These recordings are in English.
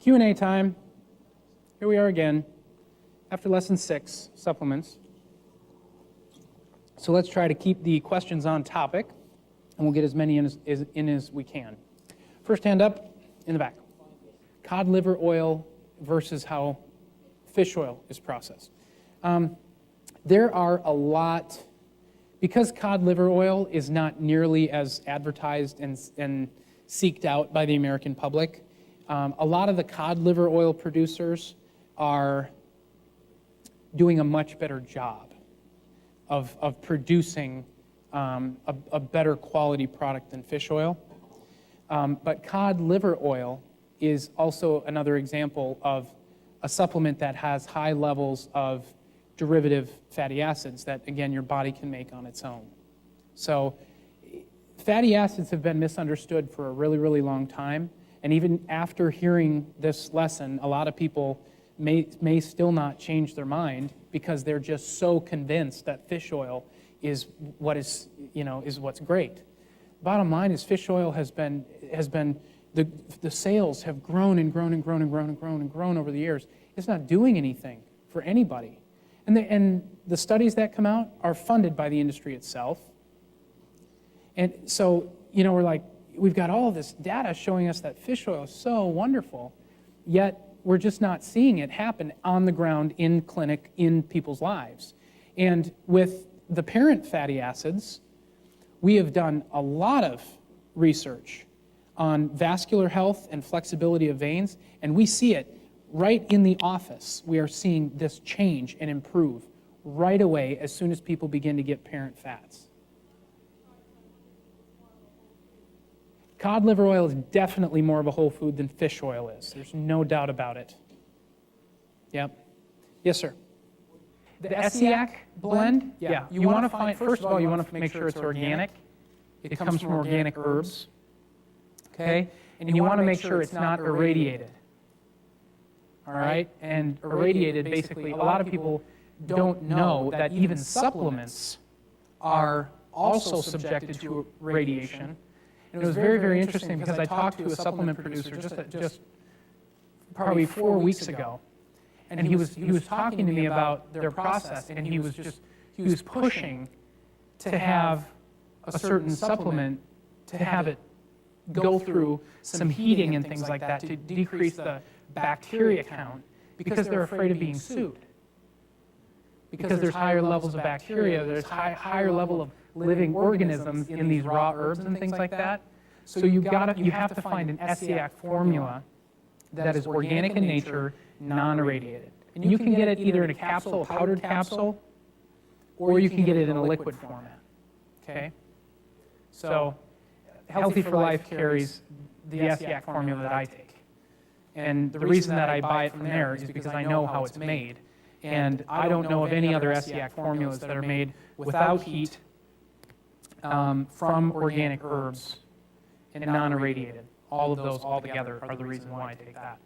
Q&A time. Here we are again, after lesson 6, supplements. So let's try to keep the questions on topic, and we'll get as many in as we can. First hand up, in the back. Cod liver oil versus how fish oil is processed. There are a lot, because cod liver oil is not nearly as advertised and seeked out by the American public, a lot of the cod liver oil producers are doing a much better job of producing a better quality product than fish oil. But cod liver oil is also another example of a supplement that has high levels of derivative fatty acids that, again, your body can make on its own. So fatty acids have been misunderstood for a really, really long time. And even after hearing this lesson, a lot of people may still not change their mind because they're just so convinced that fish oil is what's great. Bottom line is fish oil has been the sales have grown and grown and grown and grown and grown and grown over the years. It's not doing anything for anybody. And the studies that come out are funded by the industry itself. And so, we've got all this data showing us that fish oil is so wonderful, yet we're just not seeing it happen on the ground, in clinic, in people's lives. And with the parent fatty acids, we have done a lot of research on vascular health and flexibility of veins, and we see it right in the office. We are seeing this change and improve right away as soon as people begin to get parent fats. Cod liver oil is definitely more of a whole food than fish oil is. There's no doubt about it. Yep. Yes, sir. The ESSIAC blend, yeah. You want to find, first of all, you want to make sure it's organic. It comes from organic herbs. Okay? And you want to make sure it's not irradiated. All right? And irradiated, basically, a lot of people don't know that even supplements are also subjected to radiation. And it was very, very interesting because I talked to a supplement producer just probably 4 weeks ago, and he was talking to me about their process, and he was pushing to have a certain supplement to have it go through some heating and things like that to decrease the bacteria count because they're afraid of being sued. Because there's higher levels of bacteria, there's higher level of living organisms in these raw herbs and things like that. So you have to find an ESSIAC formula that is organic in nature, non-irradiated. And you can get it either in a capsule, a powdered capsule, or you can get it in a liquid format. Okay? So Healthy for Life carries the ESSIAC formula that I take. And the reason that I buy it from there is because I know how it's made. And I don't know of any other ESSIAC formulas that are made without heat from organic herbs and non-irradiated. All of those all together are the reason why I take that.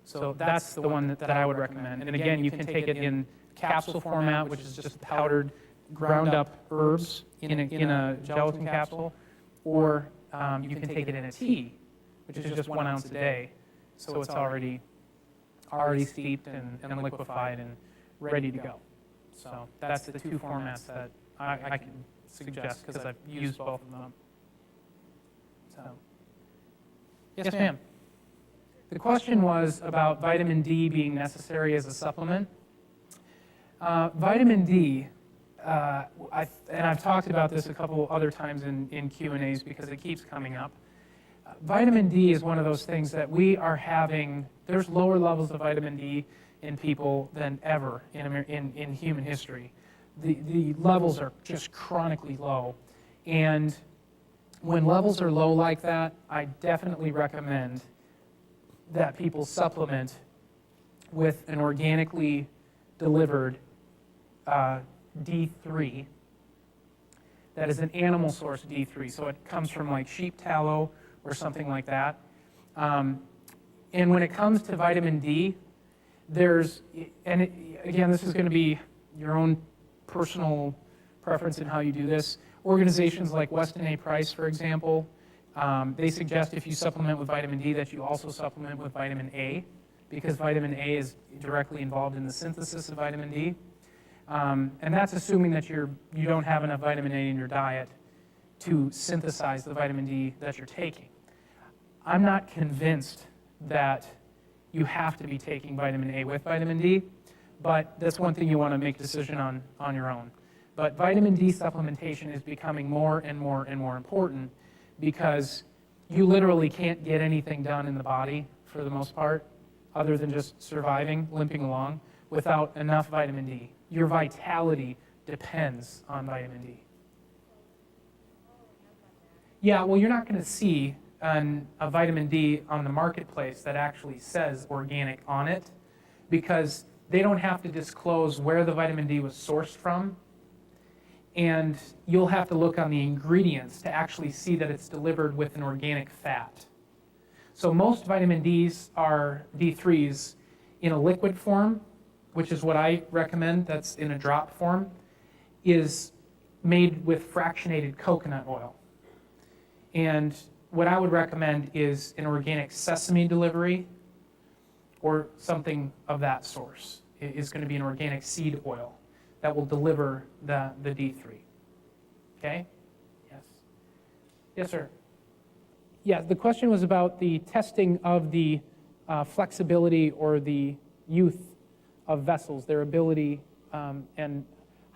So that's the one that I would recommend. And again, you can take it in capsule format, which is just powdered, ground up herbs in a gelatin capsule, or you can take it in a tea, which is just 1 ounce a day. So it's already steeped and liquefied and ready to go. So that's the 2 formats that I can suggest because I've used both of them. So, yes, ma'am. The question was about vitamin D being necessary as a supplement. Vitamin D, and I've talked about this a couple other times in Q&As because it keeps coming up. Vitamin D is one of those things that we are having, there's lower levels of vitamin D in people than ever in human history. The levels are just chronically low. And when levels are low like that, I definitely recommend that people supplement with an organically delivered D3 that is an animal source D3. So it comes from like sheep tallow or something like that. And when it comes to vitamin D, again, this is going to be your own personal preference in how you do this. Organizations like Weston A. Price, for example, They suggest if you supplement with vitamin D that you also supplement with vitamin A, because vitamin A is directly involved in the synthesis of vitamin D. And that's assuming that you don't have enough vitamin A in your diet to synthesize the vitamin D that you're taking. I'm not convinced that you have to be taking vitamin A with vitamin D, but that's one thing you want to make a decision on your own. But vitamin D supplementation is becoming more and more and more important because you literally can't get anything done in the body, for the most part, other than just surviving, limping along, without enough vitamin D. Your vitality depends on vitamin D. Yeah, well, you're not going to see a vitamin D on the marketplace that actually says organic on it, because they don't have to disclose where the vitamin D was sourced from, and you'll have to look on the ingredients to actually see that it's delivered with an organic fat. So most vitamin Ds are D3s in a liquid form, which is what I recommend, that's in a drop form, is made with fractionated coconut oil. And what I would recommend is an organic sesame delivery or something of that source. It is going to be an organic seed oil that will deliver the D3. Okay? Yes. Yes, sir. Yeah, the question was about the testing of the flexibility or the youth of vessels, their ability and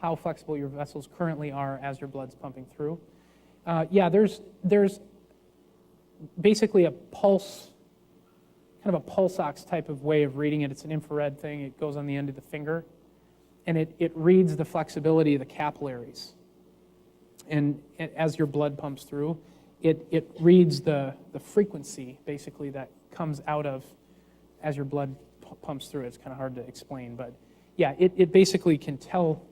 how flexible your vessels currently are as your blood's pumping through. Yeah, there's basically a pulse, kind of a pulse ox type of way of reading it. It's an infrared thing. It goes on the end of the finger, and it reads the flexibility of the capillaries. And as your blood pumps through, it reads the frequency, basically, that comes out of as your blood pumps through. It's kind of hard to explain, but yeah, it basically can tell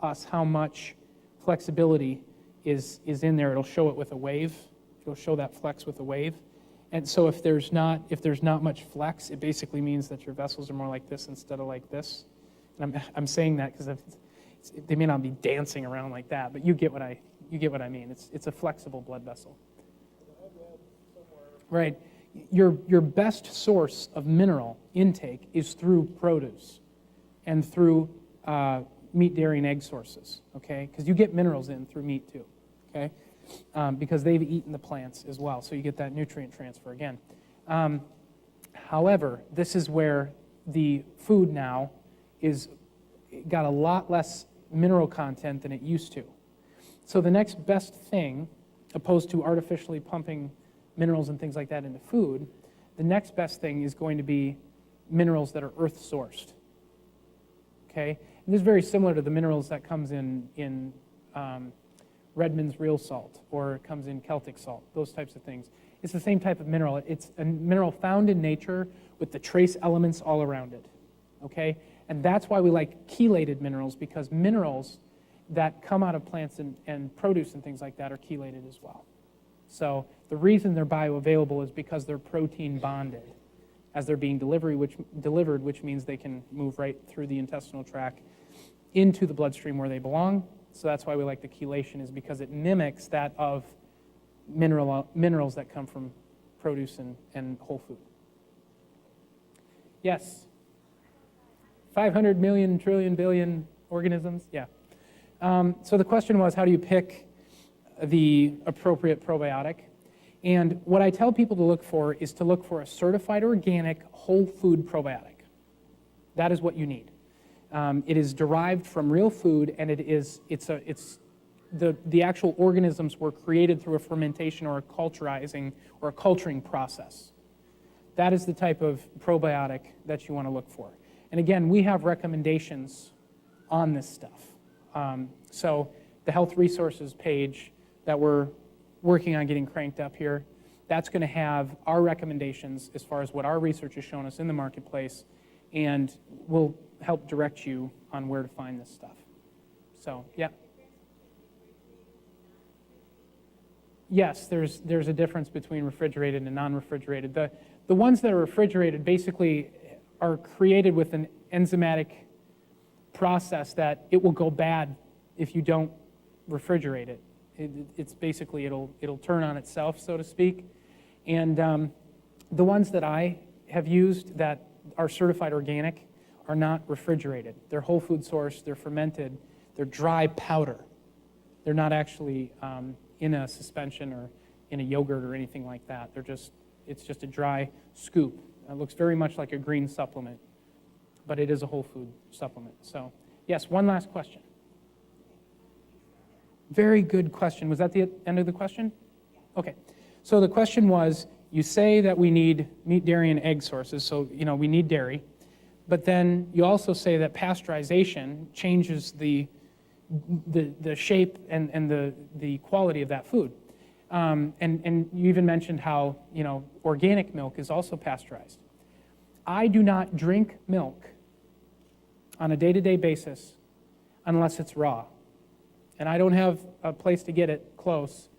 us how much flexibility is in there. It'll show it with a wave. It'll show that flex with a wave. And so if there's not much flex, it basically means that your vessels are more like this instead of like this. And I'm saying that because they may not be dancing around like that, but you get what I mean. It's a flexible blood vessel. Right. Your best source of mineral intake is through produce and through meat, dairy, and egg sources, okay? Because you get minerals in through meat too, okay? Because they've eaten the plants as well, so you get that nutrient transfer again. However, this is where the food now is got a lot less mineral content than it used to. So the next best thing, opposed to artificially pumping minerals and things like that into food, the next best thing is going to be minerals that are earth-sourced, okay? And this is very similar to the minerals that comes in Redmond's real salt, or it comes in Celtic salt, those types of things. It's the same type of mineral. It's a mineral found in nature with the trace elements all around it, okay? And that's why we like chelated minerals, because minerals that come out of plants and produce and things like that are chelated as well. So the reason they're bioavailable is because they're protein bonded as they're being delivered, which means they can move right through the intestinal tract into the bloodstream where they belong. So that's why we like the chelation, is because it mimics that of minerals that come from produce and whole food. Yes? 500 million, trillion, billion organisms? Yeah. So the question was, how do you pick the appropriate probiotic? And what I tell people to look for is to look for a certified organic whole food probiotic. That is what you need. It is derived from real food, and the actual organisms were created through a fermentation or a culturizing or a culturing process. That is the type of probiotic that you want to look for. And again, we have recommendations on this stuff. So the health resources page that we're working on getting cranked up here, that's going to have our recommendations as far as what our research has shown us in the marketplace, and we'll help direct you on where to find this stuff. So, yeah. Yes, there's a difference between refrigerated and non-refrigerated. The ones that are refrigerated basically are created with an enzymatic process that it will go bad if you don't refrigerate it. It's basically, it'll turn on itself, so to speak. And the ones that I have used that are certified organic are not refrigerated. They're whole food source, they're fermented, they're dry powder. They're not actually in a suspension or in a yogurt or anything like that. It's just a dry scoop. It looks very much like a green supplement, but it is a whole food supplement. So, yes, one last question. Very good question. Was that the end of the question? Okay. So the question was, you say that we need meat, dairy, and egg sources, so we need dairy, but then you also say that pasteurization changes the shape and the quality of that food. And you even mentioned how organic milk is also pasteurized. I do not drink milk on a day-to-day basis unless it's raw. And I don't have a place to get it close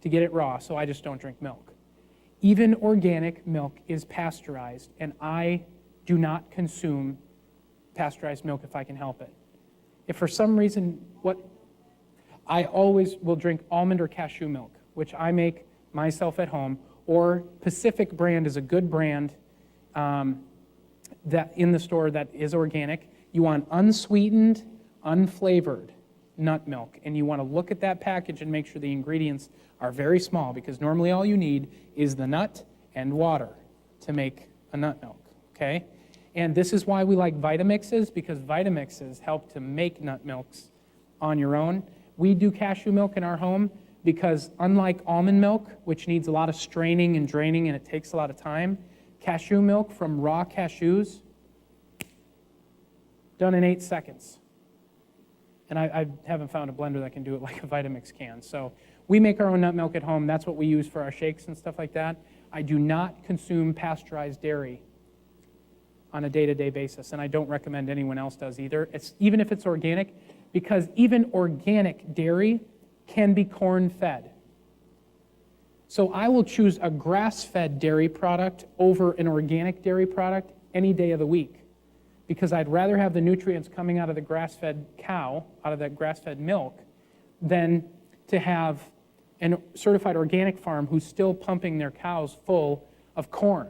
to get it raw, so I just don't drink milk. Even organic milk is pasteurized, and I do not consume pasteurized milk if I can help it. If for some reason, I always will drink almond or cashew milk, which I make myself at home, or Pacific brand is a good brand that in the store that is organic. You want unsweetened, unflavored nut milk, and you want to look at that package and make sure the ingredients are very small, because normally all you need is the nut and water to make a nut milk, okay? And this is why we like Vitamixes, because Vitamixes help to make nut milks on your own. We do cashew milk in our home because unlike almond milk, which needs a lot of straining and draining and it takes a lot of time, cashew milk from raw cashews, done in 8 seconds. And I haven't found a blender that can do it like a Vitamix can. So we make our own nut milk at home. That's what we use for our shakes and stuff like that. I do not consume pasteurized dairy on a day-to-day basis, and I don't recommend anyone else does either. Even if it's organic, because even organic dairy can be corn-fed. So I will choose a grass-fed dairy product over an organic dairy product any day of the week, because I'd rather have the nutrients coming out of the grass-fed cow, out of that grass-fed milk, than to have a certified organic farm who's still pumping their cows full of corn,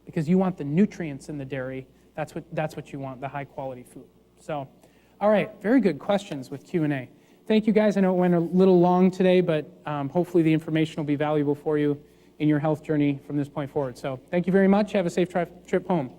because you want the nutrients in the dairy. That's what you want, the high-quality food. So, all right, very good questions with Q&A. Thank you, guys. I know it went a little long today, but hopefully the information will be valuable for you in your health journey from this point forward. So thank you very much. Have a safe trip home.